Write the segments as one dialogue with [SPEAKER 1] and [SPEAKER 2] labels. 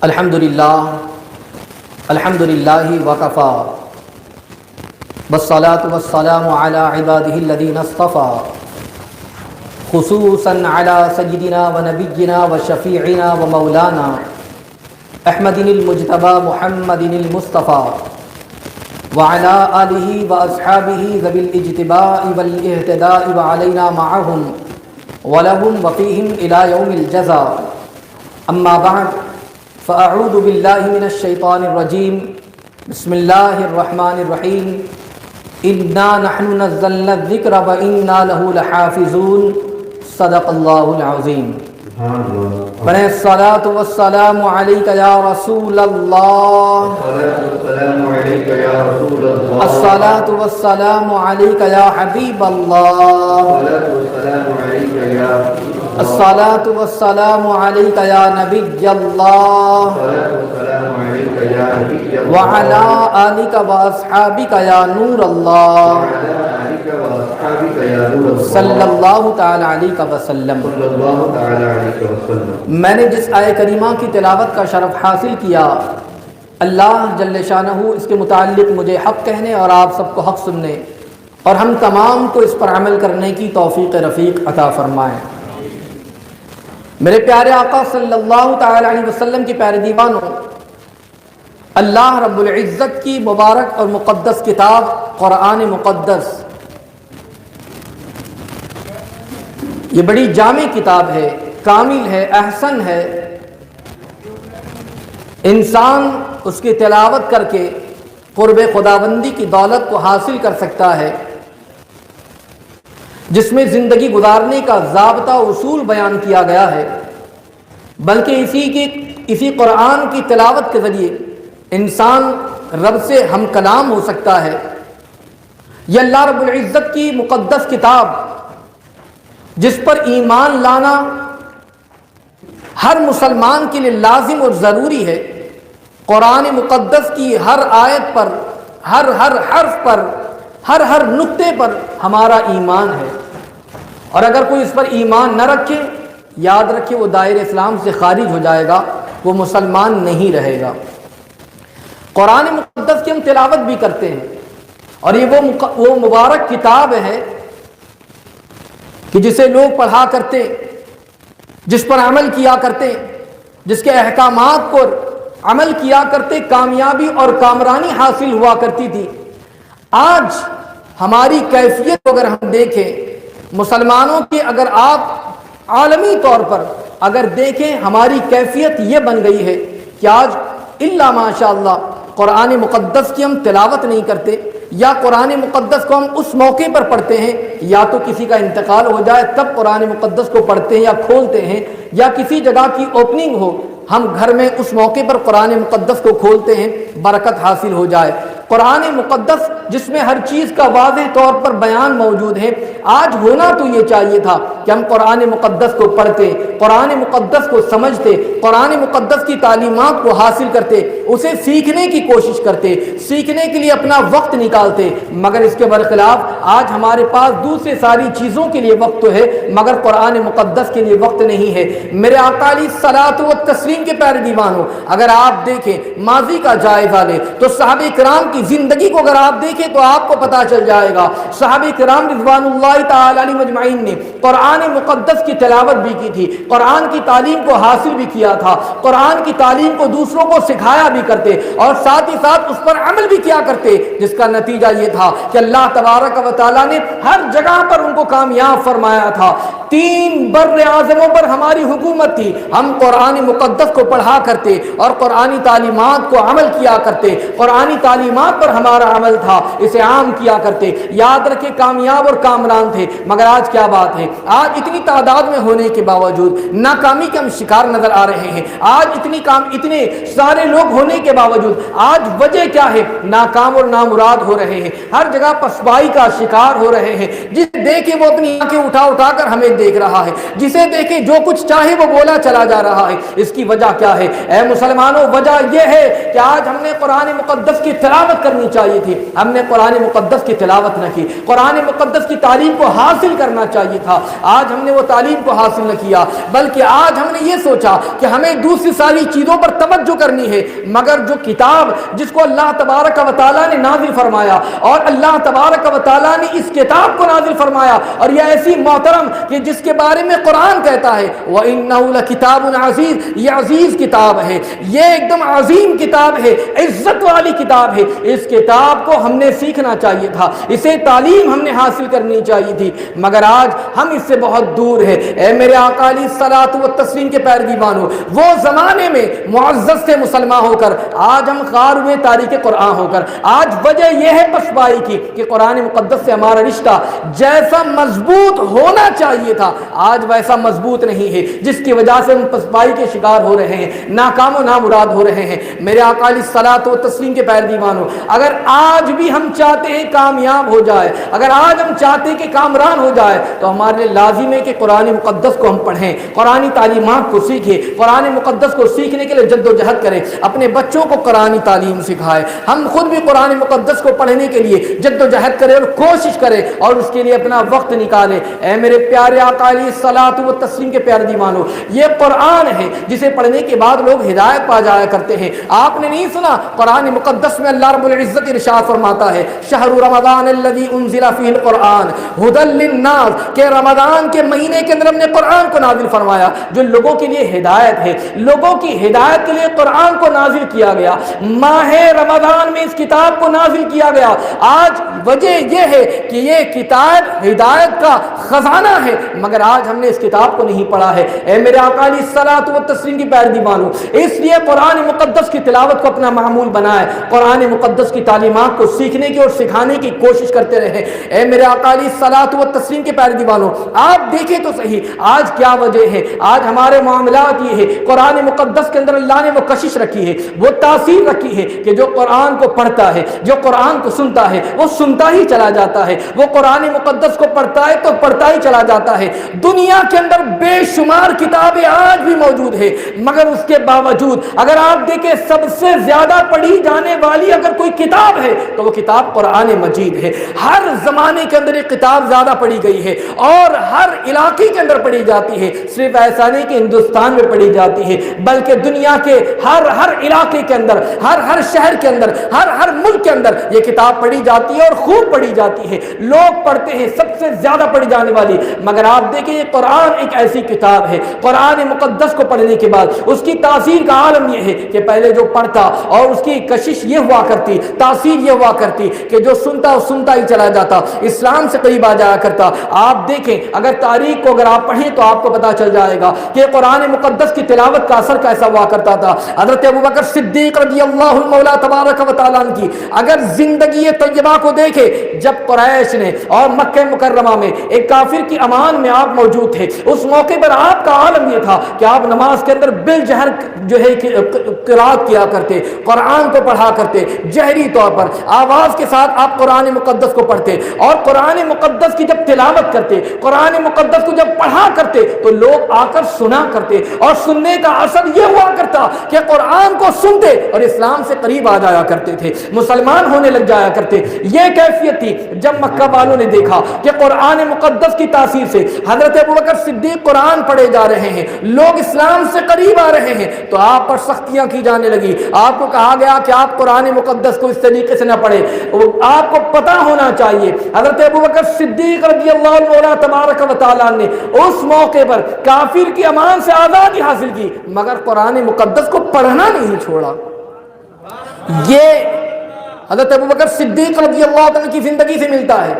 [SPEAKER 1] الحمدللہ وکفا والصلاة والسلام علی عبادہ الذین اصطفى خصوصا علی سیدنا ونبینا وشفیعنا ومولانا احمد المجتبى محمد المصطفى وعلى آلہ واصحابہ ذوی الاجتباء والاہتداء وعلینا معهم ولهم وفیہم الى یوم الجزاء اما بعد فاعوذ باللہ من الشیطان الرجیم بسم اللہ الرحمن الرحیم انا نحن نزلنا الذکر وانا له لحافظون صدق اللہ العظیم بنے الصلاة والسلام علیک یا رسول اللہ الصلاة والسلام علیک یا حبیب اللہ الصلاة والسلام علیک یا نبی اللہ وعلى آلک واصحابک یا نور اللہ صلی اللہ تعالی علیہ وسلم۔ میں نے جس آیہ کریمہ کی تلاوت کا شرف حاصل کیا، اللہ جل شانہ اس کے متعلق مجھے حق کہنے اور آپ سب کو حق سننے اور ہم تمام کو اس پر عمل کرنے کی توفیق رفیق عطا فرمائے۔ میرے پیارے آقا صلی اللہ تعالی علیہ وسلم کی پیارے دیوانوں، اللہ رب العزت کی مبارک اور مقدس کتاب قرآن مقدس یہ بڑی جامع کتاب ہے، کامل ہے، احسن ہے۔ انسان اس کی تلاوت کر کے قرب خداوندی کی دولت کو حاصل کر سکتا ہے، جس میں زندگی گزارنے کا ضابطہ اصول بیان کیا گیا ہے، بلکہ اسی قرآن کی تلاوت کے ذریعے انسان رب سے ہم کلام ہو سکتا ہے۔ یہ اللہ رب العزت کی مقدس کتاب جس پر ایمان لانا ہر مسلمان کے لیے لازم اور ضروری ہے، قرآن مقدس کی ہر آیت پر، ہر حرف پر، ہر نقطے پر ہمارا ایمان ہے، اور اگر کوئی اس پر ایمان نہ رکھے، یاد رکھے وہ دائرہ اسلام سے خارج ہو جائے گا، وہ مسلمان نہیں رہے گا۔ قرآن مقدس کی ہم تلاوت بھی کرتے ہیں، اور یہ وہ مبارک کتاب ہے کہ جسے لوگ پڑھا کرتے، جس پر عمل کیا کرتے، جس کے احکامات پر عمل کیا کرتے، کامیابی اور کامرانی حاصل ہوا کرتی تھی۔ آج ہماری کیفیت اگر ہم دیکھیں، مسلمانوں کی اگر آپ عالمی طور پر اگر دیکھیں، ہماری کیفیت یہ بن گئی ہے کہ آج الا ماشاء اللہ قرآن مقدس کی ہم تلاوت نہیں کرتے، یا قرآن مقدس کو ہم اس موقع پر پڑھتے ہیں یا تو کسی کا انتقال ہو جائے تب قرآن مقدس کو پڑھتے ہیں یا کھولتے ہیں، یا کسی جگہ کی اوپننگ ہو ہم گھر میں اس موقع پر قرآن مقدس کو کھولتے ہیں، برکت حاصل ہو جائے۔ قرآن مقدس جس میں ہر چیز کا واضح طور پر بیان موجود ہے، آج ہونا تو یہ چاہیے تھا کہ ہم قرآن مقدس کو پڑھتے، قرآن مقدس کو سمجھتے، قرآن مقدس کی تعلیمات کو حاصل کرتے، اسے سیکھنے کی کوشش کرتے، سیکھنے کے لیے اپنا وقت نکالتے، مگر اس کے برخلاف آج ہمارے پاس دوسرے ساری چیزوں کے لیے وقت تو ہے مگر قرآن مقدس کے لیے وقت نہیں ہے۔ میرے آقا علیہ الصلوۃ والتسلیم کے پیارے دیوانوں، اگر آپ دیکھیں ماضی کا جائزہ لیں تو صحابہ کرام کی زندگی کو اگر آپ دیکھیں تو آپ کو پتہ چل جائے گا، صحابہ کرام رضوان اللہ تعالی علیہم اجمعین نے قرآن مقدس کی تلاوت بھی کی تھی، قرآن کی تعلیم کو حاصل بھی کیا تھا، قرآن کی تعلیم کو دوسروں کو سکھایا بھی کرتے، اور ساتھ ہی ساتھ اس پر عمل بھی کیا کرتے، جس کا نتیجہ یہ تھا کہ اللہ تبارک و تعالی نے ہر جگہ پر ان کو کامیاب فرمایا تھا۔ 3 بر اعظموں پر ہماری حکومت تھی، ہم قرآن مقدس کو پڑھا کرتے اور قرآنی تعلیمات کو عمل کیا کرتے، قرآنی تعلیمات پر ہمارا عمل تھا، اسے عام کیا کرتے، یاد رکھے کامیاب اور کامران تھے۔ مگر آج کیا بات ہے، آج اتنی تعداد میں ہونے کے باوجود ناکامی کے ہم شکار نظر آ رہے ہیں، آج اتنے سارے لوگ ہونے کے باوجود آج وجہ کیا ہے، ناکام اور نامراد ہو رہے ہیں، ہر جگہ پسپائی کا شکار ہو رہے ہیں۔ جسے دیکھے وہ اپنی آنکھیں اٹھا کر ہمیں دیکھ رہا ہے، جسے دیکھے جو کچھ چاہے وہ بولا چلا جا رہا ہے۔ اس کی وجہ کیا ہے اے مسلمانوں؟ وجہ یہ ہے کہ آج ہم نے قرآن مقدس کی تلاوت تلاوت کرنی چاہیے تھی، ہم نے قرآن مقدس کی تلاوت نہ کی، قرآن مقدس کی تعلیم کو حاصل کرنا چاہیے تھا، آج ہم نے وہ تعلیم کو حاصل نہ کیا، بلکہ آج ہم نے یہ سوچا کہ ہمیں دوسری ساری چیزوں پر توجہ کرنی ہے، مگر جو کتاب جس کو اللہ تبارک و تعالیٰ نے نازل فرمایا اور اللہ تبارک و تعالیٰ نے اس کتاب کو نازل فرمایا، اور یہ ایسی محترم کہ جس کے بارے میں قرآن کہتا ہے وَإِنَّهُ لَكِتَابٌ عَزِيزٌ، یہ عزیز کتاب ہے، یہ ایک دم عظیم کتاب ہے، عزت والی کتاب ہے، اس کتاب کو ہم نے سیکھنا چاہیے تھا، اسے تعلیم ہم نے حاصل کرنی چاہیے تھی، مگر آج ہم اس سے بہت دور ہے۔ اے میرے آقا علیہ الصلوۃ والتسلیم کے پیروانو، وہ زمانے میں معزز تھے مسلمان ہو کر، آج ہم خار ہوئے تاریخ قرآن ہو کر۔ آج وجہ یہ ہے پسپائی کی کہ قرآن مقدس سے ہمارا رشتہ جیسا مضبوط ہونا چاہیے تھا آج ویسا مضبوط نہیں ہے، جس کی وجہ سے ہم پسپائی کے شکار ہو رہے ہیں، ناکام و نامراد ہو رہے ہیں۔ میرے آقا علیہ الصلوۃ والتسلیم کے پیروانو، اگر آج بھی ہم چاہتے ہیں کامیاب ہو جائے، اگر آج ہم چاہتے ہیں کہ کامران ہو جائے، تو ہمارے لیے لازم ہے کہ قرآن مقدس کو ہم پڑھیں، قرآن تعلیمات کو سیکھیں، قرآن مقدس کو سیکھنے کے لیے جد و جہد کریں، اپنے بچوں کو قرآن تعلیم سکھائیں، ہم خود بھی قرآن مقدس کو پڑھنے کے لیے جد و جہد کریں اور کوشش کریں اور اس کے لیے اپنا وقت نکالیں۔ اے میرے پیارے آقا علیہ الصلوۃ والتسلیم کے پیارے دیوانو، یہ قرآن ہے جسے پڑھنے کے بعد لوگ ہدایت پا جایا کرتے ہیں۔ آپ نے نہیں سنا قرآن مقدس میں اللہ رب العزت ارشاد فرماتا ہے شہر رمضان الذی انزل فیہ القرآن ھدی للناس، کہ رمضان کے مہینے کے اندر ہم نے قرآن کو نازل فرمایا جو لوگوں کے لیے ہدایت ہے، لوگوں کی ہدایت کے لیے قرآن کو نازل کیا گیا، ماہ رمضان میں اس کتاب کو نازل کیا گیا۔ آج وجہ یہ ہے کہ یہ کتاب ہدایت کا خزانہ ہے، مگر آج ہم نے اس کتاب کو نہیں پڑھا ہے۔ اے میرے آقا علیہ الصلوۃ والتسلیم کی پیروی مانو، اس لیے قرآن مقدس کی تلاوت کو اپنا معمول بنائے، قرآن مقدس کی تعلیمات کو سیکھنے کی اور سکھانے کی کوشش کرتے رہے۔ اے میرے آقا علیہ الصلوۃ والتسلیم کے پیروی مانو، آپ دیکھیں تو صحیح آج کیا وجہ ہے، آج ہمارے معاملات یہ ہے، قرآن مقدس کے اندر اللہ نے وہ کشش رکھی ہے، وہ تاثیر رکھی ہے کہ جو قرآن کو پڑھتا ہے، جو قرآن کو سنتا ہے، وہ سنتا ہی چلا جاتا ہے، وہ قرآن مقدس کو پڑھتا ہے تو پڑھتا ہی چلا جاتا ہے۔ دنیا کے اندر بے شمار کتابیں آج بھی موجود ہیں، مگر اس کے باوجود اگر آپ دیکھیں سب سے زیادہ پڑھی جانے والی اگر کوئی کتاب ہے تو وہ کتاب قرآن مجید ہے۔ ہر زمانے کے اندر یہ کتاب زیادہ پڑھی گئی ہے اور ہر علاقے کے اندر پڑھی جاتی ہے، صرف ایسا نہیں کہ ہندوستان میں پڑھی جاتی ہے بلکہ دنیا کے ہر علاقے کے اندر، ہر شہر کے اندر، ہر ملک کے اندر یہ کتاب پڑھی جاتی ہے اور خوب پڑھی جاتی ہے، لوگ پڑھتے ہیں، سب سے زیادہ پڑھی جانے والی۔ مگر آپ دیکھیں یہ قرآن ایک ایسی کتاب ہے، قرآن مقدس کو پڑھنے کے بعد اس کی تاثیر کا عالم یہ ہے کہ پہلے جو پڑھتا اور اس کی کشش یہ ہوا کرتی، تاثیر یہ ہوا کرتی کہ جو سنتا وہ سنتا ہی چلا جاتا، اسلام سے قریب آ جایا کرتا۔ آپ دیکھیں اگر تاریخ کو اگر آپ پڑھیں تو آپ کو پتا چل جائے گا کہ قرآن مقدس کی تلاوت کا اثر کیسا ہوا کرتا تھا۔ حضرت ابوبکر صدیق رضی اللہ مولا تبارک و تعالیٰ کی اگر زندگی طیبہ کو دیکھے، جب قریش نے اور مکہ مکرمہ میں ایک کافر کی امان میں آپ موجود تھے، اس موقع پر آپ کا عالم یہ تھا کہ آپ نماز کے اندر بالجہر جو ہے قرات کیا کرتے، قرآن کو پڑھا کرتے، جہری طور پر آواز کے ساتھ آپ قرآن مقدس کو پڑھتے اور قرآن مقدس کی جب تلاوت کرتے، قرآن مقدس کو جب پڑھا کرتے تو لوگ آ کر سنا کرتے اور سننے کا اثر یہ ہوا کرتا کہ قرآن کو سنتے اور اسلام سے قریب آ جایا کرتے تھے، مسلمان ہونے لگ جایا کرتے۔ یہ کیفیت تھی جب مکہ والوں نے دیکھا کہ قرآن مقدس کی تاثیر سے حضرت ابوبکر صدیق قرآن پڑھے جا رہے ہیں، لوگ اسلام سے قریب آ رہے ہیں، تو آپ پر سختیاں کی جانے لگی۔ آپ کو کہا گیا کہ آپ قرآن مقدس کو اس طریقے سے نہ پڑھیں، آپ کو پتہ ہونا چاہیے حضرت ابوبکر صدیق رضی اللہ عنہ تبارک و تعالیٰ نے اس موقع پر کافر کی امان سے آزادی حاصل کی، مگر قرآن مقدس کو پڑھنا نہیں چھوڑا۔ یہ حضرت ابوبکر صدیق رضی اللہ عنہ کی زندگی سے ملتا ہے،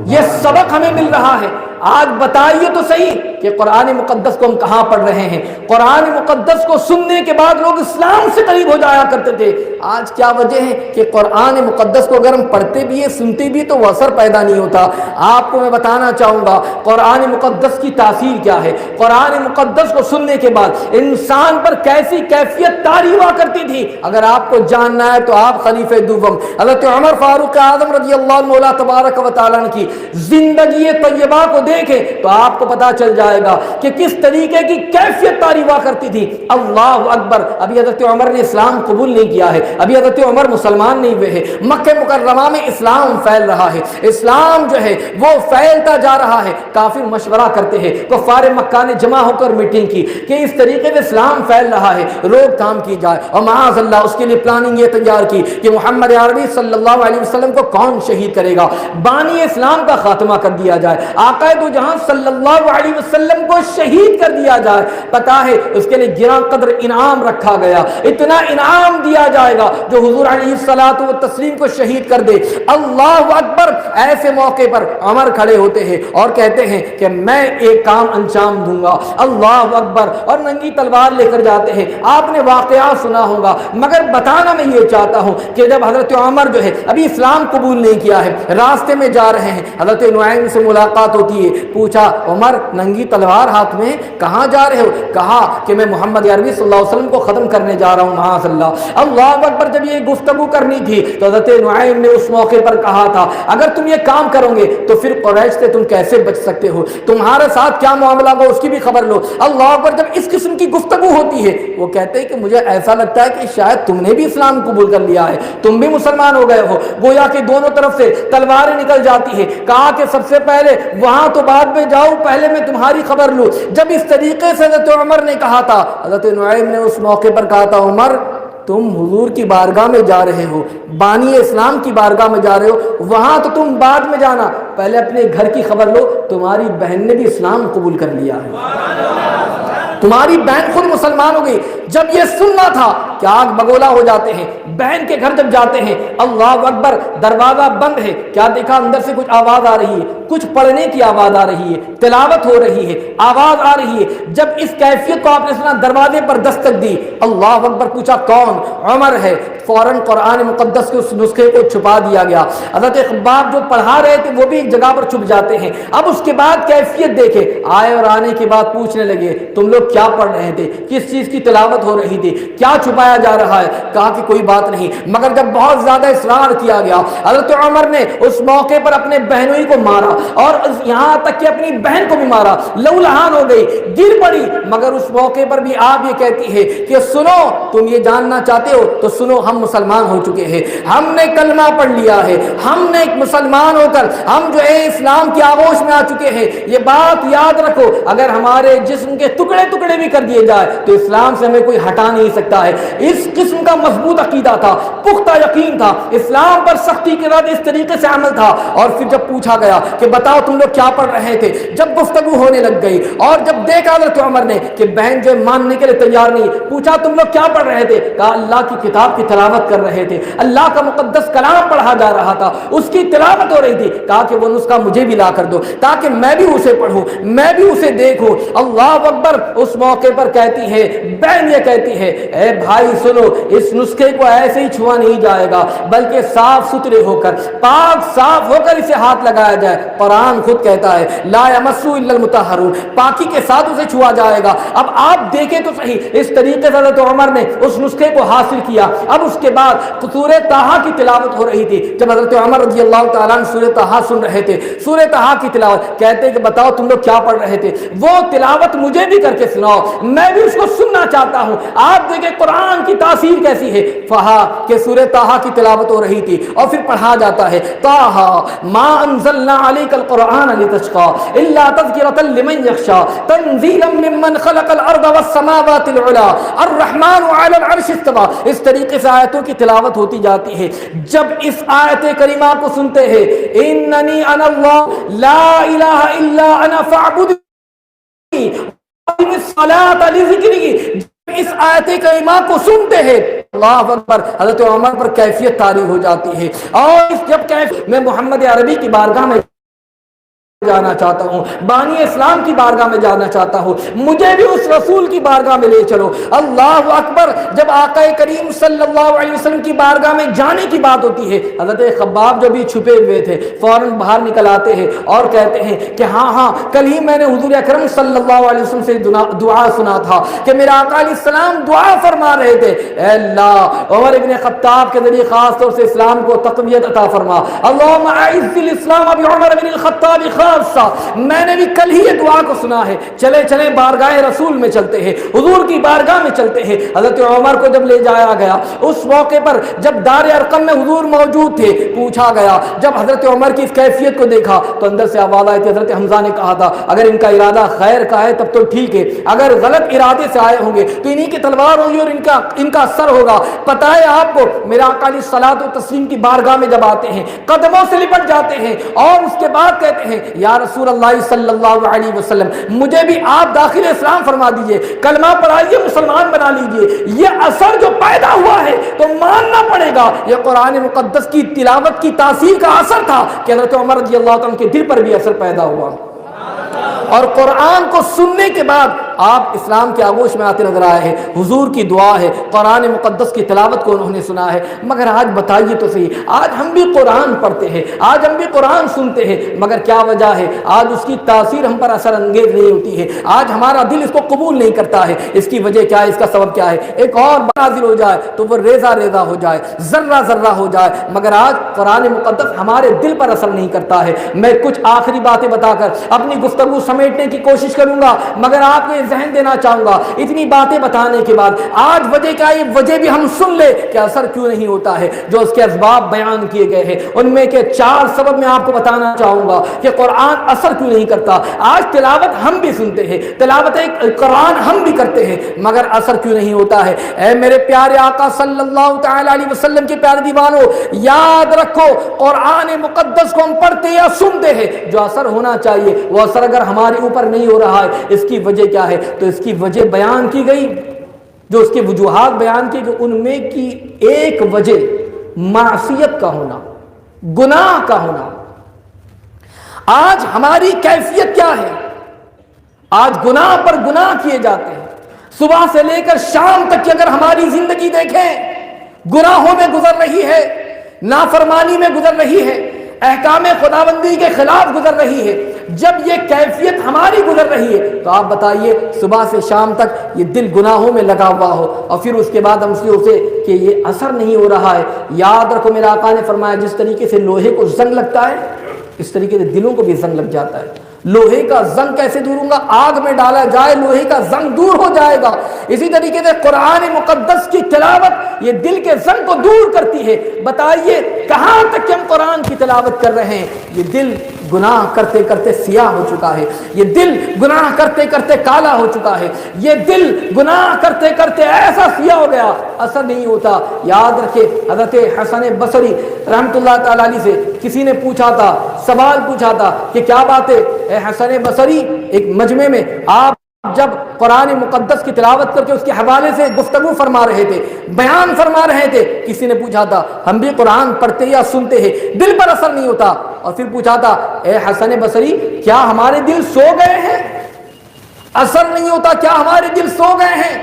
[SPEAKER 1] یہ سبق ہمیں مل رہا ہے۔ آج بتائیے تو صحیح کہ قرآن مقدس کو ہم کہاں پڑھ رہے ہیں؟ قرآن مقدس کو سننے کے بعد لوگ اسلام سے قریب ہو جایا کرتے تھے، آج کیا وجہ ہے کہ قرآن مقدس کو اگر ہم پڑھتے بھی ہیں سنتے بھی تو وہ اثر پیدا نہیں ہوتا۔ آپ کو میں بتانا چاہوں گا قرآن مقدس کی تاثیر کیا ہے۔ قرآن مقدس کو سننے کے بعد انسان پر کیسی کیفیت طاری ہوا کرتی تھی، اگر آپ کو جاننا ہے تو آپ خلیفہ دوم حضرت عمر فاروق اعظم رضی اللہ عنہ تبارک و تعالیٰ کی زندگی طیبہ کو دیکھیں تو آپ کو پتا چل جائے گا کہ کس طریقے کی کیفیت تاری ہوا کرتی تھی۔ اللہ اکبر، ابھی حضرت عمر نے اسلام قبول نہیں کیا ہے، ابھی حضرت عمر مسلمان نہیں ہوئے ہیں، مکہ مکرمہ میں اسلام پھیل رہا ہے، اسلام جو ہے وہ پھیلتا جا رہا ہے۔ کافر مشورہ کرتے ہیں، کفار مکہ نے جمع ہو کر میٹنگ کی کہ اس طریقے سے اسلام پھیل رہا ہے، روک تھام کی جائے، اور معاذ اللہ اس کے لیے پلاننگ یہ تیار کی کہ محمد عربی صلی اللہ علیہ وسلم کو کون شہید کرے گا، بانی اسلام کا خاتمہ کر دیا جائے، آقا دو جہاں صلی اللہ علیہ وسلم کو شہید کر دیا جائے۔ پتا ہے اس کے لیے گراں قدر انعام رکھا گیا، اتنا انعام دیا جائے گا جو حضور علیہ الصلوۃ والتسلیم کو شہید کر دے۔ اللہ اکبر، ایسے موقع پر عمر کھڑے ہوتے ہیں اور کہتے ہیں کہ میں ایک کام انجام دوں گا، اللہ اکبر، اور ننگی تلوار لے کر جاتے ہیں۔ آپ نے واقعات سنا ہوگا، مگر بتانا میں یہ چاہتا ہوں کہ جب حضرت عمر جو ہے ابھی اسلام قبول نہیں کیا ہے، راستے میں جا رہے ہیں، حضرت نعیم سے ملاقات ہوتی ہے، پوچھا عمر ننگی تلوار ہاتھ میں کہاں جا رہے ہو؟ کہا کہ میں محمد عربی صلی اللہ علیہ وسلم کو ختم کرنے جا رہا ہوں، معاذ اللہ۔ اللہ اکبر، جب یہ گفتگو کرنی تھی تو حضرت نعیم نے اس موقع پر کہا تھا اگر تم یہ کام کرو گے تو پھر قریش سے تم کیسے بچ سکتے ہو، تمہارے ساتھ کیا معاملہ ہوگا اس کی بھی خبر لو۔ اللہ اکبر، جب اس قسم کی گفتگو ہوتی ہے وہ کہتے ہیں کہ مجھے ایسا لگتا ہے کہ شاید تم نے بھی اسلام قبول کر لیا ہے، تم بھی مسلمان ہو گئے ہو، گویا کہ دونوں طرف سے تلواریں نکل جاتی ہے۔ کہا کہ سب سے پہلے وہاں تو بعد میں جاؤ، پہلے میں تمہاری خبر لوں۔ جب اس طریقے سے حضرت عمر نے کہا تھا، حضرت نعیم نے اس موقع پر کہا تھا عمر تم حضور کی بارگاہ میں جا رہے ہو، بانی اسلام کی بارگاہ میں جا رہے ہو، وہاں تو تم بعد میں جانا، پہلے اپنے گھر کی خبر لو، تمہاری بہن نے بھی اسلام قبول کر لیا ہے، تمہاری بہن خود مسلمان ہو گئی۔ جب یہ سننا تھا کہ آگ بگولا ہو جاتے ہیں، بہن کے گھر جب جاتے ہیں، اللہ اکبر، دروازہ بند ہے، کیا دیکھا اندر سے کچھ آواز آ رہی ہے، کچھ پڑھنے کی آواز آ رہی ہے، تلاوت ہو رہی ہے، آواز آ رہی ہے۔ جب اس کیفیت کو آپ نے سنا، دروازے پر دستک دی، اللہ اکبر، پوچھا کون؟ عمر ہے۔ فوراً قرآن مقدس کے اس نسخے کو چھپا دیا گیا۔ حضرت خباب جو پڑھا رہے تھے وہ بھی ایک جگہ پر چھپ جاتے ہیں۔ اب اس کے بعد کیفیت دیکھے، آئے اور آنے کے بعد پوچھنے لگے تم لوگ کیا پڑھ رہے تھے، کس چیز کی تلاوت ہو رہی تھی، کیا چھپایا جا رہا ہے؟ کہا کہ کوئی بات نہیں، مگر جب بہت زیادہ اصرار کیا گیا، حضرت عمر نے اس موقع پر اپنے بہنوئی کو مارا اور یہاں تک کہ اپنی بہن کو بھی مارا، لہولہان ہو گئی، گر پڑی، مگر اس موقع پر بھی آپ یہ کہتی ہے کہ سنو، تم یہ جاننا چاہتے ہو تو سنو، ہم مسلمان ہو چکے ہیں، ہم نے کلمہ پڑھ لیا ہے، ہم نے ایک مسلمان ہو کر ہم جو ہے اسلام کی آغوش میں آ چکے ہیں۔ یہ بات یاد رکھو، اگر ہمارے جسم کے ٹکڑے ٹکڑے بھی کر دیے جائے تو اسلام سے ہمیں کوئی ہٹا نہیں سکتا ہے۔ اس قسم کا مضبوط عقیدہ تھا، پختہ یقین تھا، اسلام پر سختی کے بعد اس طریقے سے عمل تھا۔ اور پھر جب پوچھا گیا کہ بتاؤ تم لوگ کیا پڑھ رہے تھے، جب گفتگو ہونے لگ گئی اور جب دیکھا حضرت عمر نے کہ بہن جو ماننے کے لیے تیار نہیں، پوچھا تم لوگ کیا پڑھ رہے تھے؟ کہا اللہ کی کتاب کی تلاوت کر رہے تھے، اللہ کا مقدس کلام پڑھا جا رہا تھا، اس کی تلاوت ہو رہی تھی۔ کہا کہ وہ نسخہ مجھے بھی لا کر دو تاکہ میں بھی اسے پڑھوں، میں بھی اسے دیکھوں۔ اللہ اکبر، اس موقع پر کہتی ہے بہن، یہ کہتی ہے اے بھائی سنو، اس نسخے کو ایسے ہی چھوا نہیں جائے گا، بلکہ صاف ستھرے ہو کر، پاک صاف ہو کر اسے ہاتھ لگایا جائے۔ قرآن خود کہتا ہے لا یمسو الا المطہرون، پاکی کے ساتھ اسے چھوا جائے گا۔ اب آپ دیکھیں تو صحیح، اس طریقے سے حضرت عمر نے اس نسخے کو حاصل کیا۔ اب اس کے بعد سورہ طٰہٰ کی تلاوت ہو رہی تھی۔ جب حضرت عمر رضی اللہ تعالیٰ عنہ سورہ طٰہٰ سن رہے تھے، سورہ طٰہٰ کی تلاوت، کہتے ہیں کہ بتاؤ تم لوگ کیا پڑھ رہے تھے؟ وہ تلاوت مجھے بھی کر کے سناؤ، میں بھی اس کو سننا چاہتا ہوں۔ آپ دیکھیں قرآن کی تاثیر کیسی ہے۔ فہا کہ سورہ طٰہٰ کی تلاوت ہو رہی تھی اور پھر پڑھا جاتا ہے طٰہٰ ما انزلنا علیک القرآن لتشقی الا تذکرۃ لمن یخشی تنزیلا ممن خلق الارض والسماوات العلی الرحمن علی العرش استوی۔ اس طریقے سے آیتوں کی تلاوت ہوتی جاتی ہے۔ جب اس آیت کریمہ کو سنتے ہیں، اننی انا اللہ لا الہ الا انا فاعبدنی واقم الصلاۃ لذکری، اس آیت کریمہ کو سنتے ہیں، اللہ اکبر، حضرت عمر پر کیفیت طاری ہو جاتی ہے۔ اور جب میں محمد عربی کی بارگاہ میں جانا چاہتا ہوں، بانی اسلام کی بارگاہ میں جانا چاہتا ہوں، مجھے بھی اس رسول کی بارگاہ میں لے چلو۔ اللہ اکبر، جب آقا کریم صلی اللہ علیہ وسلم کی بارگاہ میں جانے کی بات ہوتی ہے، حضرت خباب جو بھی چھپے ہوئے تھے فوراً باہر نکل آتے ہیں اور کہتے ہیں کہ ہاں کل ہی میں نے حضور اکرم صلی اللہ علیہ وسلم سے دعا سنا تھا کہ میرا آقا علیہ السلام دعا فرما رہے تھے، اے اللہ عمر ابن خطاب کے ذریعے خاص طور سے اسلام کو تقویت عطا فرما، اللہم اعز الاسلام بعمر بن الخطاب خاصہ، میں نے بھی کل ہی یہ دعا کو سنا ہے، چلے چلے بارگاہ رسول میں چلتے ہیں، حضور کی بارگاہ میں چلتے ہیں۔ حضرت عمر کو جب لے جایا گیا، اس موقع پر جب دار ارقم میں حضور موجود تھے، پوچھا گیا، جب حضرت عمر کی اس کیفیت کو دیکھا تو اندر سے آواز آئی تھی، حضرت حمزہ نے کہا تھا اگر ان کا ارادہ خیر کا ہے تب تو ٹھیک ہے، اگر غلط ارادے سے آئے ہوں گے تو انہی کی تلوار ہوگی اور ان کا اثر ہوگا۔ پتہ ہے آپ کو، میرا آقا علیہ الصلوۃ والتسلیم کی بارگاہ میں جب آتے ہیں، قدموں سے لپٹ جاتے ہیں اور اس کے بعد کہتے ہیں یا رسول اللہ صلی اللہ علیہ وسلم، مجھے بھی آپ داخل اسلام فرما دیجئے، کلمہ پڑھائیے، مسلمان بنا لیجئے۔ یہ اثر جو پیدا ہوا ہے تو ماننا پڑے گا یہ قرآن مقدس کی تلاوت کی تاثیر کا اثر تھا کہ حضرت عمر رضی اللہ عنہ کے دل پر بھی اثر پیدا ہوا، اور قرآن کو سننے کے بعد آپ اسلام کے آغوش میں آتے نظر آئے ہیں۔ حضور کی دعا ہے، قرآن مقدس کی تلاوت کو انہوں نے سنا ہے۔ مگر آج بتائیے تو صحیح، آج ہم بھی قرآن پڑھتے ہیں، آج ہم بھی قرآن سنتے ہیں، مگر کیا وجہ ہے آج اس کی تاثیر ہم پر اثر انگیز نہیں ہوتی ہے؟ آج ہمارا دل اس کو قبول نہیں کرتا ہے۔ اس کی وجہ کیا ہے؟ اس کا سبب کیا ہے؟ ایک اور نازل ہو جائے تو وہ ریزہ ریزہ ہو جائے، ذرہ ذرہ ہو جائے، مگر آج قرآن مقدس ہمارے دل پر اثر نہیں کرتا ہے۔ میں کچھ آخری باتیں بتا کر اپنی گفتگو سمیٹنے کی کوشش کروں گا، مگر آپ کو ذہن دینا چاہوں گا اتنی باتیں بتانے کے بعد آج وجہ کیا ہے؟ وجہ بھی ہم سن لے کہ اثر کیوں نہیں ہوتا ہے۔ جو اس کے اسباب بیان کیے گئے ہیں ان میں کے 4 سبب میں آپ کو بتانا چاہوں گا کہ قرآن اثر کیوں نہیں کرتا۔ آج تلاوت ہم بھی سنتے ہیں، تلاوت قرآن ہم بھی کرتے ہیں، مگر اثر کیوں نہیں ہوتا ہے؟ اے میرے پیارے آقا صلی اللہ تعالی علیہ وسلم کے پیارے دیوانوں، یاد رکھو قرآن مقدس کو ہم پڑھتے یا سنتے ہیں، جو اثر ہونا چاہیے وہ اثر اگر ہمارے اوپر نہیں ہو رہا ہے، اس کی وجہ کیا ہے؟ تو اس کی وجہ بیان کی گئی، جو اس کی وجوہات بیان کی گئی، ان میں کی ایک وجہ معصیت کا ہونا، گناہ کا ہونا۔ آج ہماری کیفیت کیا ہے؟ آج گناہ پر گناہ کیے جاتے ہیں۔ صبح سے لے کر شام تک کی اگر ہماری زندگی دیکھیں، گناہوں میں گزر رہی ہے، نافرمانی میں گزر رہی ہے، احکام خداوندی کے خلاف گزر رہی ہے۔ جب یہ کیفیت ہماری گزر رہی ہے تو آپ بتائیے صبح سے شام تک یہ دل گناہوں میں لگا ہوا ہو، اور پھر اس کے بعد ہم سے کہ یہ اثر نہیں ہو رہا ہے۔ یاد رکھو میرا آقا نے فرمایا جس طریقے سے لوہے کو زنگ لگتا ہے اس طریقے سے دلوں کو بھی زنگ لگ جاتا ہے۔ لوہے کا زنگ کیسے دور ہوگا؟ آگ میں ڈالا جائے لوہے کا زنگ دور ہو جائے گا۔ اسی طریقے سے قرآن مقدس کی تلاوت یہ دل کے زنگ کو دور کرتی ہے۔ بتائیے کہاں تک کہ ہم قرآن کی تلاوت کر رہے ہیں؟ یہ دل گناہ کرتے کرتے سیاہ ہو چکا ہے، یہ دل گناہ کرتے کرتے کالا ہو چکا ہے، یہ دل گناہ کرتے کرتے ایسا سیاہ ہو گیا، اثر نہیں ہوتا۔ یاد رکھے حضرت حسن بصری رحمت اللہ تعالی علیہ سے کسی نے پوچھا تھا، سوال پوچھا تھا کہ کیا بات ہے اے حسن بصری، ایک مجمع میں آپ جب قرآن مقدس کی تلاوت کر کے اس کے حوالے سے گفتگو فرما رہے تھے، بیان فرما رہے تھے، کسی نے پوچھا تھا ہم بھی قرآن پڑھتے یا سنتے ہیں، دل پر اثر نہیں ہوتا، اور پھر پوچھا تھا اے حسن بصری کیا ہمارے دل سو گئے ہیں؟ اثر نہیں ہوتا، کیا ہمارے دل سو گئے ہیں؟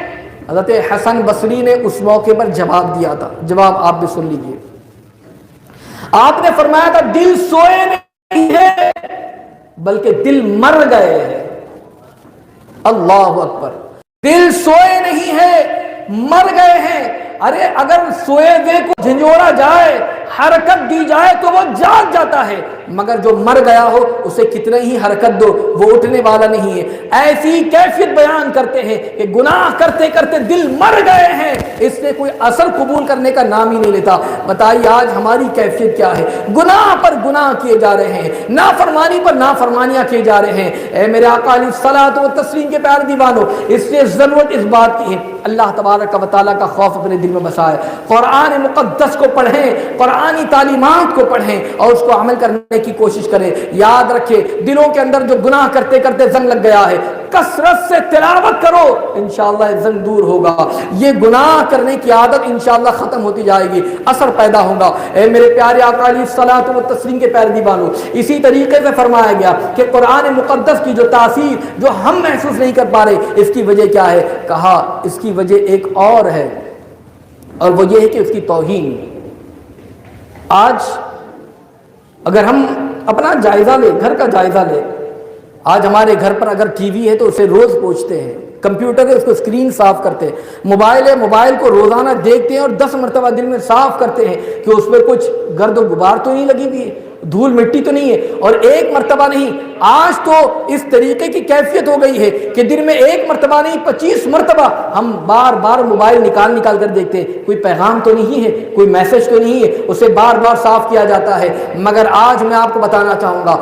[SPEAKER 1] حضرت حسن بصری نے اس موقع پر جواب دیا تھا، جواب آپ بھی سن لیجئے۔ آپ نے فرمایا تھا دل سوئے نہیں ہے بلکہ دل مر گئے ہیں۔ اللہ اکبر، دل سوئے نہیں ہے مر گئے ہیں۔ ارے اگر سوئے ہوئے کو جھنجھوڑا جائے، حرکت دی جائے تو وہ جاگ جاتا ہے، مگر جو مر گیا ہو اسے کتنے ہی حرکت دو وہ اٹھنے والا نہیں ہے۔ ایسی کیفیت بیان کرتے ہیں کہ گناہ کرتے کرتے دل مر گئے ہیں، اس نے کوئی اثر قبول کرنے کا نام ہی نہیں لیتا۔ بتائیے آج ہماری کیفیت کیا ہے؟ گناہ پر گناہ کیے جا رہے ہیں، نافرمانی پر نافرمانیاں کیے جا رہے ہیں۔ اے میرے آقا علیہ الصلوۃ والتسلیم کے پیارے دیوانوں، اس لیے ضرورت اس بات کی ہے اللہ تبارک و تعالیٰ کا خوف اپنے دل میں بسائے، قرآن مقدس کو پڑھیں، قرآنی تعلیمات کو پڑھیں اور اس کو عمل کرنے کی کوشش کریں۔ یاد رکھیں دلوں کے اندر جو گناہ کرتے کرتے زنگ لگ گیا ہے، کثرت سے تلاوت کرو، انشاءاللہ زنگ دور ہوگا، یہ گناہ کرنے کی عادت انشاءاللہ ختم ہوتی جائے گی، اثر پیدا ہوگا۔ اے میرے پیارے آقا علیہ الصلوۃ والتسلیم کے پیارے دیوانوں، اسی طریقے سے فرمایا گیا کہ قرآن مقدس کی جو تاثیر جو ہم محسوس نہیں کر پا رہے، اس کی وجہ کیا ہے؟ کہا اس کی وجہ ایک اور ہے، اور وہ یہ ہے کہ اس کی توہین۔ آج اگر ہم اپنا جائزہ لیں، گھر کا جائزہ لیں، آج ہمارے گھر پر اگر ٹی وی ہے تو اسے روز پوچھتے ہیں، کمپیوٹر ہے اس کو اسکرین صاف کرتے ہیں، موبائل ہے موبائل کو روزانہ دیکھتے ہیں اور 10 مرتبہ دن میں صاف کرتے ہیں کہ اس پہ کچھ گرد و غبار تو نہیں لگی ہوئی ہے، دھول مٹی تو نہیں ہے، اور ایک مرتبہ نہیں، آج تو اس طریقے کی کیفیت ہو گئی ہے کہ دن میں ایک مرتبہ نہیں 25 مرتبہ ہم بار بار موبائل نکال کر دیکھتے ہیں، کوئی پیغام تو نہیں ہے، کوئی میسج تو نہیں ہے، اسے بار بار صاف کیا جاتا ہے۔ مگر آج میں آپ کو بتانا چاہوں گا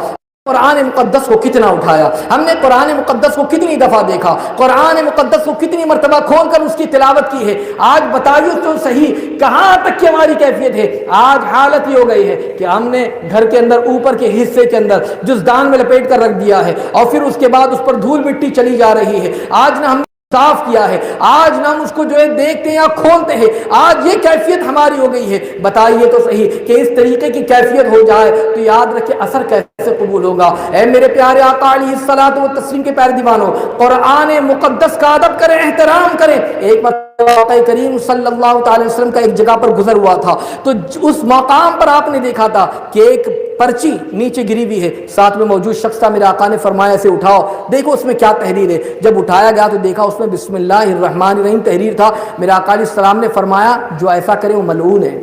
[SPEAKER 1] قرآن مقدس کو کتنا اٹھایا، ہم نے قرآن مقدس کو کتنی دفعہ دیکھا، قرآن مقدس کو کتنی مرتبہ کھول کر اس کی تلاوت کی ہے۔ آج بتائیے تو صحیح کہاں تک کی ہماری کیفیت ہے۔ آج حالت یہ ہو گئی ہے کہ ہم نے گھر کے اندر اوپر کے حصے کے اندر جزدان میں لپیٹ کر رکھ دیا ہے، اور پھر اس کے بعد اس پر دھول مٹی چلی جا رہی ہے۔ آج نہ ہم صاف کیا ہے، آج نہ ہم اس کو جو ہے دیکھتے ہیں یا کھولتے ہیں، آج یہ کیفیت ہماری ہو گئی ہے۔ بتائیے تو صحیح کہ اس طریقے کی کیفیت ہو جائے تو یاد رکھے اثر کیسے قبول ہوگا۔ اے میرے پیارے آقا علیہ الصلوۃ والتسلیم کے پیارے دیوانوں، قرآن مقدس کا ادب کریں، احترام کریں۔ ایک مرتبہ آقا کریم صلی اللہ تعالی وسلم کا ایک جگہ پر گزر ہوا تھا، تو اس مقام پر آپ نے دیکھا تھا کہ ایک پرچی نیچے گری ہوئی ہے، ساتھ میں موجود شخص تھا، میرے آقا نے فرمایا اسے اٹھاؤ، دیکھو اس میں کیا تحریر ہے۔ جب اٹھایا گیا تو دیکھا اس میں بسم اللہ الرحمن الرحیم تحریر تھا۔ میرے آقا علیہ السلام نے فرمایا جو ایسا کرے وہ ملعون ہے،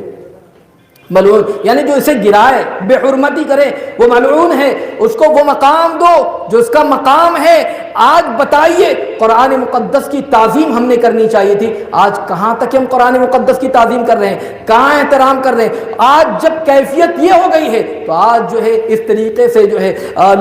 [SPEAKER 1] ملعون یعنی جو اسے گرائے، بے حرمتی کرے، وہ ملعون ہے، اس کو وہ مقام دو جو اس کا مقام ہے۔ آج بتائیے قرآن مقدس کی تعظیم ہم نے کرنی چاہیے تھی، آج کہاں تک ہم قرآن مقدس کی تعظیم کر رہے ہیں، کہاں احترام کر رہے ہیں۔ آج جب کیفیت یہ ہو گئی ہے تو آج جو ہے اس طریقے سے جو ہے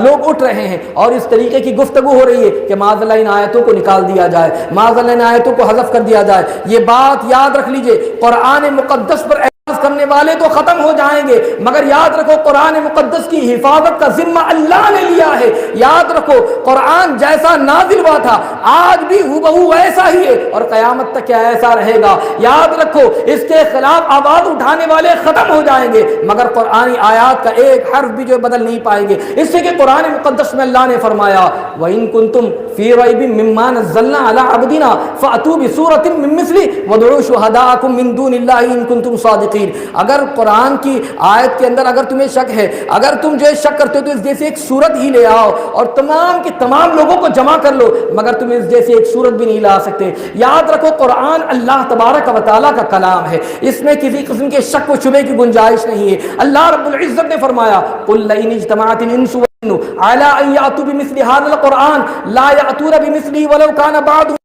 [SPEAKER 1] لوگ اٹھ رہے ہیں اور اس طریقے کی گفتگو ہو رہی ہے کہ معاذ اللہ ان آیتوں کو نکال دیا جائے، معاذ اللہ ان آیتوں کو حذف کر دیا جائے۔ یہ بات یاد رکھ لیجئے، قرآن مقدس پر کرنے والے تو ختم ہو جائیں گے، مگر یاد رکھو قرآن مقدس کی حفاظت کا ذمہ اللہ نے لیا ہے۔ یاد رکھو قرآن جیسا نازل ہوا تھا آج بھی ہو ایسا ہی ہے، اور قیامت تک کیا ایسا رہے گا۔ یاد رکھو اس کے خلاف آواز اٹھانے والے ختم ہو جائیں گے، مگر قرآنی آیات کا ایک حرف بھی جو بدل نہیں پائیں گے۔ اس سے کہ قرآن مقدس میں اللہ نے فرمایا وَإِن كُنتُمْ فِي رَيْبٍ مِّمَّا نَزَّلْنَا عَلَىٰ عَبْدِنَا فَأْتُوا بِسُورَةٍ مِّن مِّثْلِهِ وَادْعُوا شُهَدَاءَكُم مِّن دُونِ اللَّهِ إِن كُنتُمْ صَادِقِينَ۔ اگر قرآن کی آیت کے اندر اگر تمہیں شک ہے، اگر تم جو شک کرتے ہو تو اس جیسے ایک سورت ہی لے آؤ اور تمام کے تمام لوگوں کو جمع کر لو، مگر تم اس جیسے ایک سورت بھی نہیں لا سکتے۔ یاد رکھو قرآن اللہ تبارک و تعالیٰ کا کلام ہے، اس میں کسی قسم کے شک و شبے کی گنجائش نہیں ہے۔ اللہ رب العزت نے فرمایا قُلْ لَئِنِ اجْتَمَعَتِ الْإِنسُ وَالْجِنُّ عَلَىٰ أَن يَأْتُوا بِمِثْلِ هَٰذَا الْقُرْآنِ لَا يَأْتُونَ بِمِثْلِهِ وَلَوْ كَانَ بَعْضُهُمْ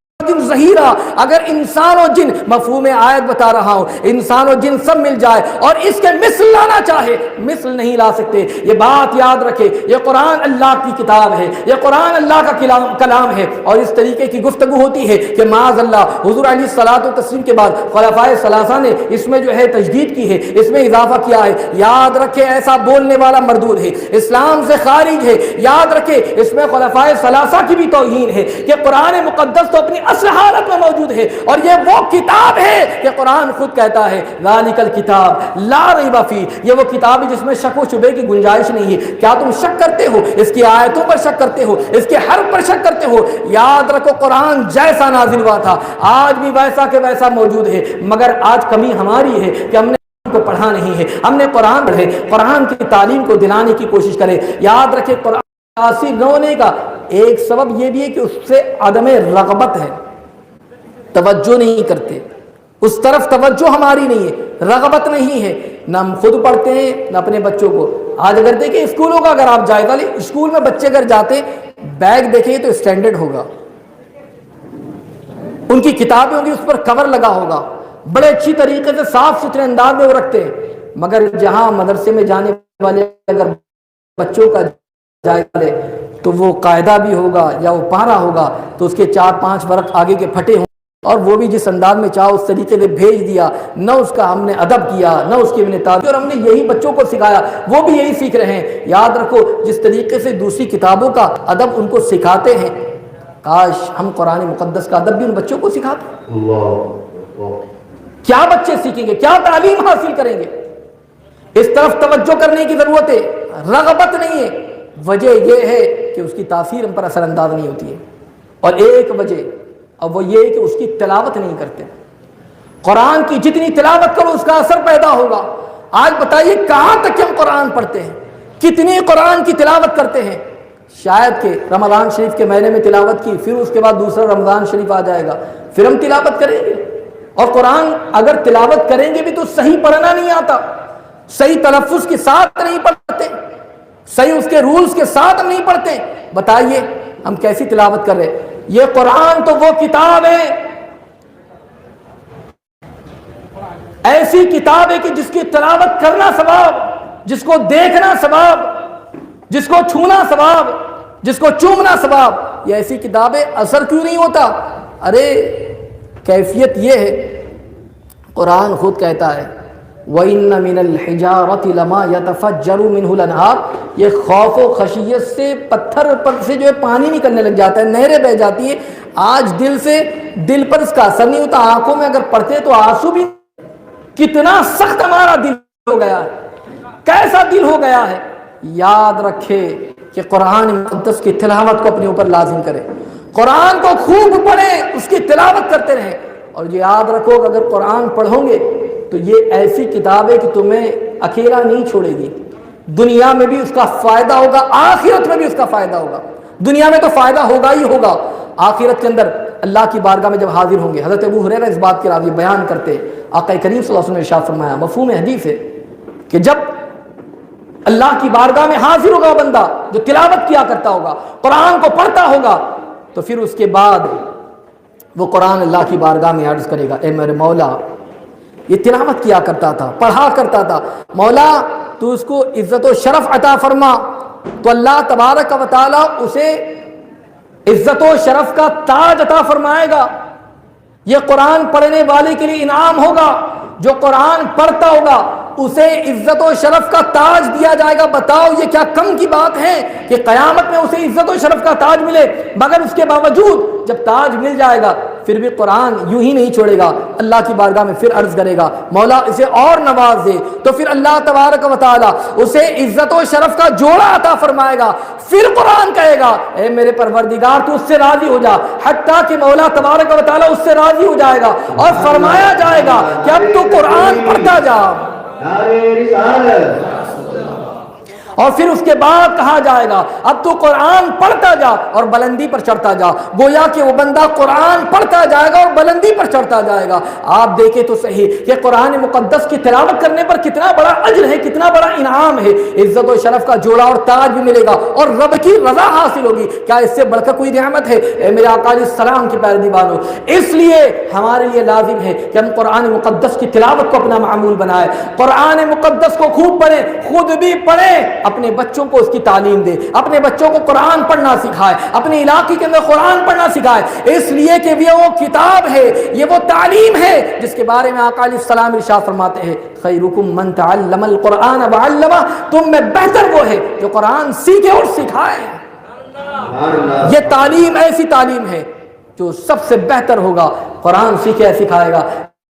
[SPEAKER 1] ظہیرہ۔ اگر انسان و جن، مفہوم آیت بتا رہا ہوں، انسان و جن سب مل جائے اور اس کے مثل لانا چاہے، مثل نہیں لا سکتے۔ یہ بات یاد رکھے، یہ قرآن اللہ کی کتاب ہے، یہ قرآن اللہ کا کلام ہے، اور اس طریقے کی گفتگو ہوتی ہے کہ معاذ اللہ حضور علیہ الصلوۃ والتسلیم کے بعد خلفائے ثلاثہ نے اس میں جو ہے تجدید کی ہے، اس میں اضافہ کیا ہے۔ یاد رکھے ایسا بولنے والا مردود ہے، اسلام سے خارج ہے۔ یاد رکھے اس میں خلفائے ثلاثہ کی بھی توہین ہے کہ قرآن مقدس تو اپنی اصل حالت میں موجود ہے، اور یہ وہ کتاب ہے کہ قرآن خود کہتا ہے ذالک الکتاب لا ریب فیہ، یہ وہ کتاب ہے جس میں شک و شبے کی گنجائش نہیں ہے۔ کیا تم شک کرتے ہو؟ اس کی آیتوں پر شک کرتے ہو، اس کے حرف پر شک کرتے ہو؟ یاد رکھو قرآن جیسا نازل ہوا تھا آج بھی ویسا کہ ویسا موجود ہے، مگر آج کمی ہماری ہے کہ ہم نے کو پڑھا نہیں ہے، ہم نے قرآن پڑھے، قرآن کی تعلیم کو دلانے کی کوشش کرے۔ یاد رکھے قرآن تاثیر نہ ہونے کا ایک سبب یہ بھی ہے کہ اس سے عدم رغبت ہے، توجہ نہیں کرتے، اس طرف توجہ ہماری نہیں ہے، رغبت نہیں ہے، نہ ہم خود پڑھتے ہیں نہ اپنے بچوں کو۔ آج اگر دیکھیں اسکولوں کا اگر آپ جائزہ لیں، اسکول میں بچے اگر جاتے بیگ دیکھیں تو اسٹینڈرڈ ہوگا، ان کی کتابیں ہوں گی، اس پر کور لگا ہوگا، بڑے اچھی طریقے سے صاف ستھرے انداز میں وہ رکھتے ہیں۔ مگر جہاں مدرسے میں جانے والے اگر بچوں کا جائزہ لے تو وہ قاعدہ بھی ہوگا یا وہ پارا ہوگا تو اس کے 4-5 ورق آگے کے پھٹے ہوں، اور وہ بھی جس انداز میں چاہو اس طریقے سے بھیج دیا، نہ اس کا ہم نے ادب کیا، نہ اس کی ہم نے تعریف، اور ہم نے یہی بچوں کو سکھایا، وہ بھی یہی سیکھ رہے ہیں۔ یاد رکھو جس طریقے سے دوسری کتابوں کا ادب ان کو سکھاتے ہیں، کاش ہم قرآن مقدس کا ادب بھی ان بچوں کو سکھاتے۔ کیا بچے سیکھیں گے، کیا تعلیم حاصل کریں گے؟ اس طرف توجہ کرنے کی ضرورت ہے، رغبت نہیں ہے۔ وجہ یہ ہے کہ اس کی تاثیر ہم پر اثر انداز نہیں ہوتی ہے، اور ایک وجہ اب وہ یہ ہے کہ اس کی تلاوت نہیں کرتے۔ قرآن کی جتنی تلاوت کرو اس کا اثر پیدا ہوگا۔ آج بتائیے کہاں تک ہم قرآن پڑھتے ہیں، کتنی قرآن کی تلاوت کرتے ہیں؟ شاید کہ رمضان شریف کے مہینے میں تلاوت کی، پھر اس کے بعد دوسرا رمضان شریف آ جائے گا، پھر ہم تلاوت کریں گے، اور قرآن اگر تلاوت کریں گے بھی تو صحیح پڑھنا نہیں آتا، صحیح تلفظ کے ساتھ نہیں پڑھتے، صحیح اس کے رولز کے ساتھ ہم نہیں پڑھتے، بتائیے ہم کیسی تلاوت کر رہے ہیں؟ یہ قرآن تو وہ کتاب ہے، ایسی کتاب ہے کہ جس کی تلاوت کرنا ثواب، جس کو دیکھنا ثواب، جس کو چھونا ثواب، جس کو چومنا ثواب۔ یہ ایسی کتاب ہے، اثر کیوں نہیں ہوتا؟ ارے کیفیت یہ ہے، قرآن خود کہتا ہے وَإِنَّ مِنَ الْحِجَارَةِ لَمَا يَتَفَجَّرُ مِنْهُ الْأَنْهَارُ، یہ خوف و خشیت سے پتھر پر سے جو ہے پانی نکلنے لگ جاتا ہے، نہریں بہہ جاتی ہے۔ آج دل پر اس کا اثر نہیں ہوتا، آنکھوں میں اگر پڑتے تو آنسو بھی۔ کتنا سخت ہمارا دل ہو گیا ہے، کیسا دل ہو گیا ہے۔ یاد رکھے کہ قرآن مقدس کی تلاوت کو اپنے اوپر لازم کرے، قرآن کو خوب پڑھیں، اس کی تلاوت کرتے رہیں۔ اور یہ یاد رکھو کہ اگر قرآن پڑھو گے تو یہ ایسی کتاب ہے کہ تمہیں اکیلا نہیں چھوڑے گی، دنیا میں بھی اس کا فائدہ ہوگا، آخرت میں بھی اس کا فائدہ ہوگا۔ دنیا میں تو فائدہ ہوگا ہی ہوگا، آخرت کے اندر اللہ کی بارگاہ میں جب حاضر ہوں گے، حضرت ابو ہریرہ اس بات کے راوی بیان کرتے، آقا کریم صلی اللہ علیہ وسلم نے ارشاد فرمایا، مفہوم حدیث ہے کہ جب اللہ کی بارگاہ میں حاضر ہوگا بندہ جو تلاوت کیا کرتا ہوگا، قرآن کو پڑھتا ہوگا، تو پھر اس کے بعد وہ قرآن اللہ کی بارگاہ میں عرض کرے گا، اے میرے مولا، یہ تلاوت کیا کرتا تھا، پڑھا کرتا تھا، مولا تو اس کو عزت و شرف عطا فرما۔ تو اللہ تبارک و تعالی اسے عزت و شرف کا تاج عطا فرمائے گا۔ یہ قرآن پڑھنے والے کے لیے انعام ہوگا، جو قرآن پڑھتا ہوگا اسے عزت و شرف کا تاج دیا جائے گا۔ بتاؤ یہ کیا کم کی بات ہے کہ قیامت میں اسے عزت و شرف کا تاج ملے، مگر اس کے باوجود جب تاج مل جائے گا پھر بھی قرآن یوں ہی نہیں چھوڑے گا، اللہ کی بارگاہ میں پھر عرض کرے گا مولا اسے اور نواز دے، تو پھر اللہ تبارک و تعالی اسے عزت و شرف کا جوڑا عطا فرمائے گا۔ پھر قرآن کہے گا اے میرے پروردگار تو اس سے راضی ہو جا، حتیٰ کہ مولا تبارک و تعالی اس سے راضی ہو جائے گا اور فرمایا جائے گا کہ اب تو قرآن پڑھتا جا۔ اور پھر اس کے بعد کہا جائے گا اب تو قرآن پڑھتا جا اور بلندی پر چڑھتا جا، گویا کہ وہ بندہ قرآن پڑھتا جائے گا اور بلندی پر چڑھتا جائے گا۔ آپ دیکھیں تو صحیح کہ قرآن مقدس کی تلاوت کرنے پر کتنا بڑا اجر ہے، کتنا بڑا انعام ہے، عزت و شرف کا جوڑا اور تاج بھی ملے گا اور رب کی رضا حاصل ہوگی۔ کیا اس سے بڑھ کر کوئی نعمت ہے؟ اے میرے آقا علیہ السلام کے پیارے دیوانوں، اس لیے ہمارے لیے لازم ہے کہ ہم قرآن مقدس کی تلاوت کو اپنا معمول بنائیں، قرآن مقدس کو خوب پڑھیں، خود بھی پڑھیں، اپنے بچوں کو اس کی تعلیم دے، اپنے بچوں کو قرآن پڑھنا سکھائے، اپنے علاقے کے اندر قرآن پڑھنا سکھائے، اس لیے کہ یہ وہ کتاب ہے، یہ وہ تعلیم ہے جس کے بارے میں آقا علیہ السلام ارشاد فرماتے ہیں خیرکم من تعلم القرآن وعلمہ، تم میں بہتر وہ ہے جو قرآن سیکھے اور سکھائے۔ یہ تعلیم ایسی تعلیم ہے جو سب سے بہتر ہوگا، قرآن سیکھے سکھائے گا۔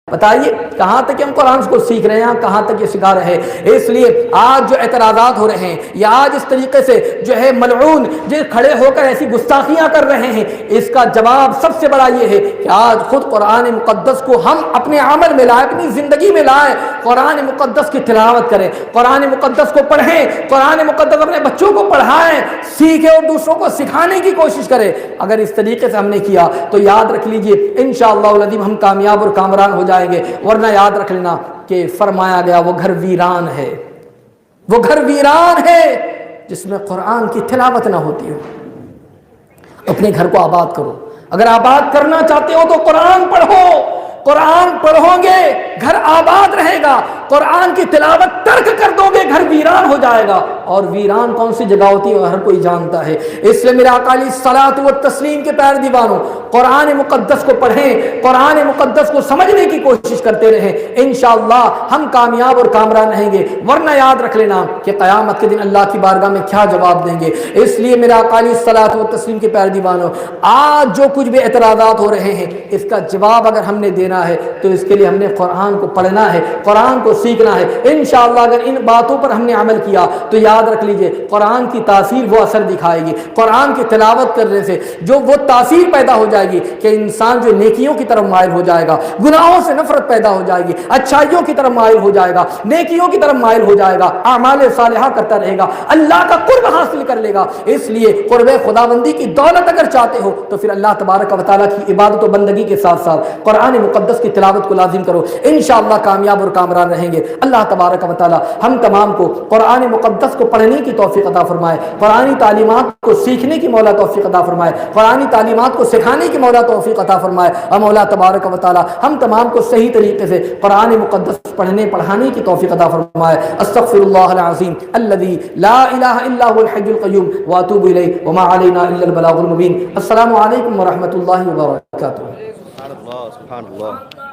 [SPEAKER 1] بتائیے کہاں تک ہم قرآن کو سیکھ رہے ہیں، کہاں تک یہ سکھا رہے ہیں؟ اس لیے آج جو اعتراضات ہو رہے ہیں یا آج اس طریقے سے جو ہے ملعون جو کھڑے ہو کر ایسی گستاخیاں کر رہے ہیں، اس کا جواب سب سے بڑا یہ ہے کہ آج خود قرآن مقدس کو ہم اپنے عمل میں لائیں، اپنی زندگی میں لائیں، قرآن مقدس کی تلاوت کریں، قرآن مقدس کو پڑھیں، قرآن مقدس اپنے بچوں کو پڑھائیں، سیکھیں اور دوسروں کو سکھانے کی کوشش کریں۔ اگر اس طریقے سے ہم نے کیا تو یاد رکھ لیجئے انشاءاللہ العظیم ہم کامیاب اور کامران ہو جائیں گے، ورنہ یاد رکھ لینا کہ فرمایا گیا وہ گھر ویران ہے، وہ گھر ویران ہے جس میں قرآن کی تلاوت نہ ہوتی ہو۔ اپنے گھر کو آباد کرو، اگر آباد کرنا چاہتے ہو تو قرآن پڑھو، قرآن پڑھو گے گھر آباد رہے گا، قرآن کی تلاوت ترک کر دو گے گھر ویران ہو جائے گا، اور ویران کون سی جگہ ہوتی ہے ہر کوئی جانتا ہے۔ اس لیے میرے آقا علیہ الصلوۃ والتسلیم کے پیارے دیوانوں، قرآن مقدس کو پڑھیں، قرآن مقدس کو سمجھنے کی کوشش کرتے رہیں، انشاءاللہ ہم کامیاب اور کامران رہیں گے۔ ورنہ یاد رکھ لینا کہ قیامت کے دن اللہ کی بارگاہ میں کیا جواب دیں گے۔ اس لیے میرے آقا علیہ الصلوۃ والتسلیم کے پیارے دیوانوں، آج جو کچھ بھی اعتراضات ہو رہے ہیں اس کا جواب اگر ہم نے دینا ہے تو اس کے لیے ہم نے قرآن کو پڑھنا ہے، قرآن کو سیکھنا ہے۔ انشاءاللہ اگر ان باتوں پر ہم نے عمل کیا تو یاد رکھ لیجئے قرآن کی تاثیر وہ اثر دکھائے گی، قرآن کی تلاوت کرنے سے جو وہ تاثیر پیدا ہو جائے گی کہ انسان جو نیکیوں کی طرف مائل ہو جائے گا، گناہوں سے نفرت پیدا ہو جائے گی، اچھائیوں کی طرف مائل ہو جائے گا، نیکیوں کی طرف مائل ہو جائے گا، اعمال صالحہ کرتا رہے گا، اللہ کا قرب حاصل کر لے گا۔ اس لیے قرب خداوندی کی دولت اگر چاہتے ہو تو پھر اللہ تبارک و تعالیٰ کی عبادت و بندگی کے ساتھ ساتھ قرآن مقدس کی تلاوت کو لازم کرو، انشاءاللہ کامیاب اور کامران رہیں گے۔ اللہ تبارک و تعالیٰ ہم تمام کو قرآن مقدس کو پڑھنے کی توفیق عطا فرمائے، قرآنی تعلیمات کو سیکھنے کی مولا توفیق عطا فرمائے، قرآنی تعلیمات کو سکھانے کی مولا توفیق عطا فرمائے، اور مولا تبارک و تعالی ہم تمام کو صحیح طریقے سے قرآن مقدس پڑھنے پڑھانے کی توفیق عطا فرمائے۔ استغفر اللہ العظیم الذی لا الہ الا هو الحی القیوم واتوب الیہ وما علینا الا البلاغ المبین۔ السلام علیکم ورحمۃ اللہ وبرکاتہ۔
[SPEAKER 2] سبحان اللہ، سبحان اللہ۔